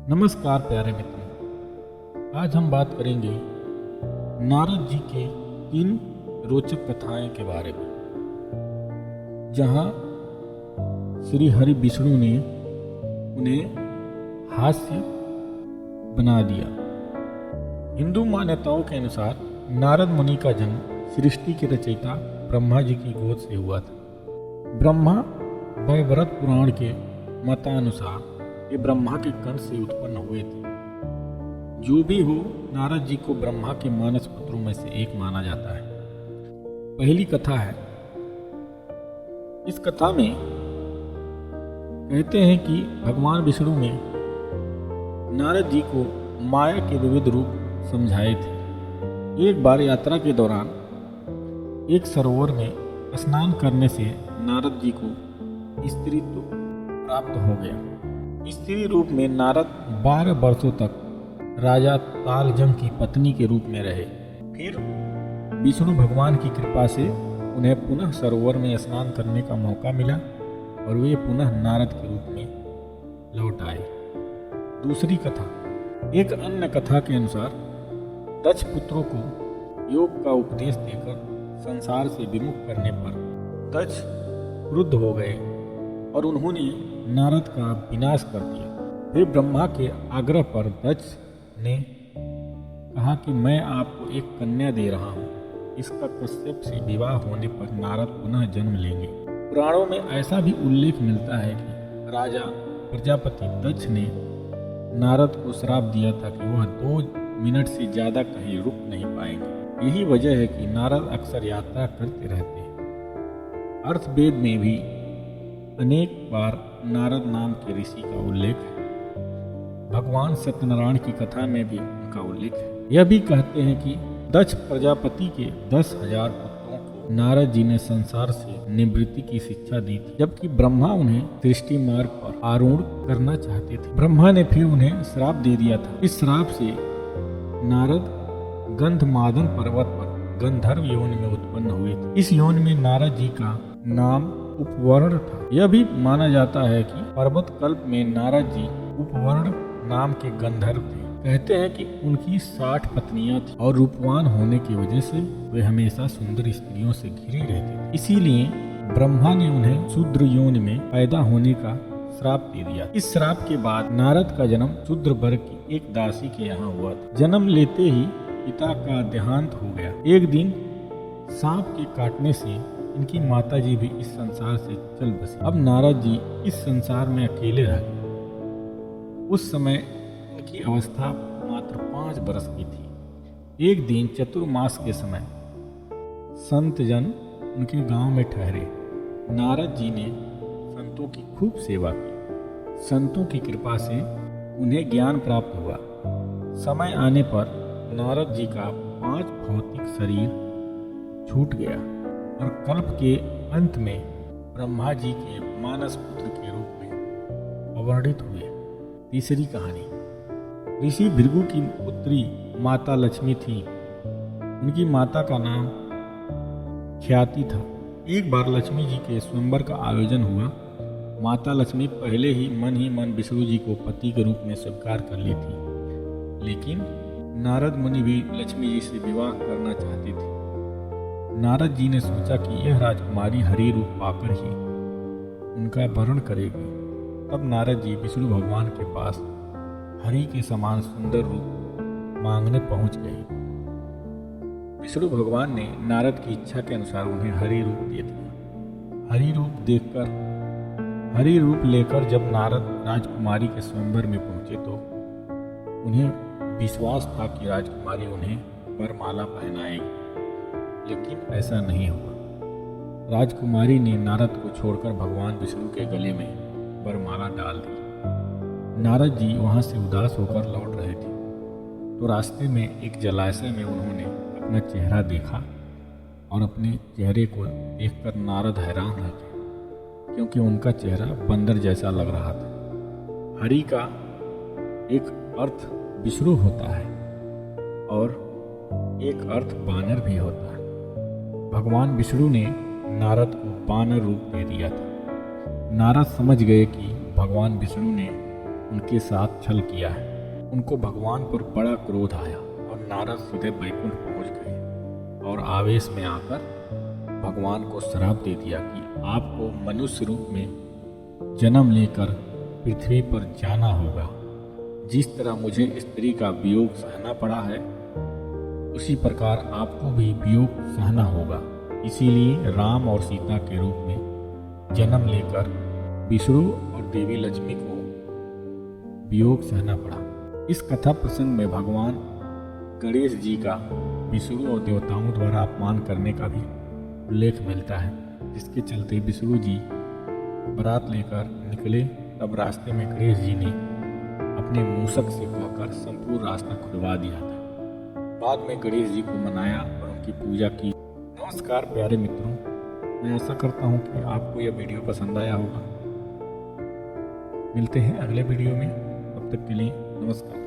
नमस्कार प्यारे मित्रों, आज हम बात करेंगे नारद जी के 3 रोचक कथाएं के बारे में, जहां श्री हरि विष्णु ने उन्हें हास्य बना दिया। हिंदू मान्यताओं के अनुसार नारद मुनि का जन्म सृष्टि के रचयिता ब्रह्मा जी की गोद से हुआ था। ब्रह्मा वैवर्त पुराण के मतानुसार ये ब्रह्मा के कंठ से उत्पन्न हुए थे। जो भी हो, नारद जी को ब्रह्मा के मानस पुत्रों में से एक माना जाता है। पहली कथा है। इस कथा में कहते हैं कि भगवान विष्णु ने नारद जी को माया के विविध रूप समझाए थे। एक बार यात्रा के दौरान एक सरोवर में स्नान करने से नारद जी को स्त्रीत्व प्राप्त हो गया। स्त्री रूप में नारद 12 वर्षों तक राजा तालजंग की पत्नी के रूप में रहे। फिर विष्णु भगवान की कृपा से उन्हें पुनः सरोवर में स्नान करने का मौका मिला और वे पुनः नारद के रूप में लौट आए। दूसरी कथा। एक अन्य कथा के अनुसार दक्ष पुत्रों को योग का उपदेश देकर संसार से विमुख करने पर दक्ष क्रुद्ध हो गए और उन्होंने नारद का विनाश कर दिया। फिर ब्रह्मा के आग्रह पर दक्ष ने कहा कि मैं आपको एक कन्या दे रहा हूँ, इसका कश्यप से विवाह होने पर नारद पुनः जन्म लेंगे। पुराणों में ऐसा भी उल्लेख मिलता है कि राजा प्रजापति दक्ष ने नारद को श्राप दिया था कि वह 2 मिनट से ज्यादा कहीं रुक नहीं पाएंगे। यही वजह है कि नारद अक्सर यात्रा करते रहते हैं। अर्थवेद में भी अनेक बार नारद नाम के ऋषि का उल्लेख है। भगवान सत्यनारायण की कथा में भी उनका उल्लेख है। यह भी कहते हैं कि दक्ष प्रजापति के 10,000 पुत्रों को नारद जी ने संसार से निवृत्ति की शिक्षा दी थी, जबकि ब्रह्मा उन्हें सृष्टि मार्ग पर आरूढ़ करना चाहते थे। ब्रह्मा ने फिर उन्हें श्राप दे दिया था। इस श्राप से नारद गंधमादन पर्वत पर गंधर्व योनि में उत्पन्न हुए थे। इस योनि में नारद जी का नाम उपवर्ण था। यह भी माना जाता है कि पर्वत कल्प में नारद जी उपवर्ण नाम के गंधर्व थे। कहते हैं कि उनकी 60 पत्नियां थी और रूपवान होने की वजह से वे हमेशा सुंदर स्त्रियों से घिरे रहते थे। इसीलिए ब्रह्मा ने उन्हें शूद्र योनि में पैदा होने का श्राप दे दिया। इस श्राप के बाद नारद का जन्म शूद्र वर्ग की एक दासी के यहाँ हुआ था। जन्म लेते ही पिता का देहांत हो गया। एक दिन सांप के काटने से इनकी माताजी भी इस संसार से चल बसी। अब नारद जी इस संसार में अकेले रह गए। उस समय इनकी अवस्था मात्र 5 वर्ष की थी। एक दिन चतुर्मास के समय संत जन उनके गांव में ठहरे। नारद जी ने संतों की खूब सेवा की। संतों की कृपा से उन्हें ज्ञान प्राप्त हुआ। समय आने पर नारद जी का 5 भौतिक शरीर छूट गया और कल्प के अंत में ब्रह्मा जी के मानस पुत्र के रूप में अवर्णित हुए। तीसरी कहानी। ऋषि भृगु की पुत्री माता लक्ष्मी थी। उनकी माता का नाम ख्याति था। एक बार लक्ष्मी जी के स्वयंवर का आयोजन हुआ। माता लक्ष्मी पहले ही मन विष्णु जी को पति के रूप में स्वीकार कर ली थी, लेकिन नारद मुनि भी लक्ष्मी जी से विवाह करना चाहते थे। नारद जी ने सोचा कि यह राजकुमारी हरि रूप पाकर ही उनका वर्ण करेगी। तब नारद जी विष्णु भगवान के पास हरि के समान सुंदर रूप मांगने पहुंच गए। विष्णु भगवान ने नारद की इच्छा के अनुसार उन्हें हरि रूप दे दिया। हरि रूप लेकर जब नारद राजकुमारी के स्वयंवर में पहुंचे तो उन्हें विश्वास था कि राजकुमारी उन्हें वरमाला पहनाएगी, लेकिन ऐसा नहीं हुआ। राजकुमारी ने नारद को छोड़कर भगवान विष्णु के गले में वरमाला डाल दी। नारद जी वहां से उदास होकर लौट रहे थे तो रास्ते में एक जलाशय में उन्होंने अपना चेहरा देखा और अपने चेहरे को देखकर नारद हैरान रह गए, क्योंकि उनका चेहरा बंदर जैसा लग रहा था। हरि का एक अर्थ विष्णु होता है और एक अर्थ बानर भी होता है। भगवान विष्णु ने नारद को बानर रूप दे दिया था। नारद समझ गए कि भगवान विष्णु ने उनके साथ छल किया है। उनको भगवान पर बड़ा क्रोध आया और नारद सीधे बैकुंठ पहुंच गए और आवेश में आकर भगवान को श्राप दे दिया कि आपको मनुष्य रूप में जन्म लेकर पृथ्वी पर जाना होगा। जिस तरह मुझे स्त्री का वियोग सहना पड़ा है, उसी प्रकार आपको भी वियोग सहना होगा। इसीलिए राम और सीता के रूप में जन्म लेकर विष्णु और देवी लक्ष्मी को वियोग सहना पड़ा। इस कथा प्रसंग में भगवान गणेश जी का विष्णु और देवताओं द्वारा अपमान करने का भी उल्लेख मिलता है, जिसके चलते विष्णु जी बारात लेकर निकले। तब रास्ते में गणेश जी ने अपने मूषक से कहकर संपूर्ण रास्ता खुलवा दिया था। बाद में गणेश जी को मनाया और उनकी पूजा की। नमस्कार प्यारे मित्रों, मैं आशा करता हूँ कि आपको यह वीडियो पसंद आया होगा। मिलते हैं अगले वीडियो में, तब तक के लिए नमस्कार।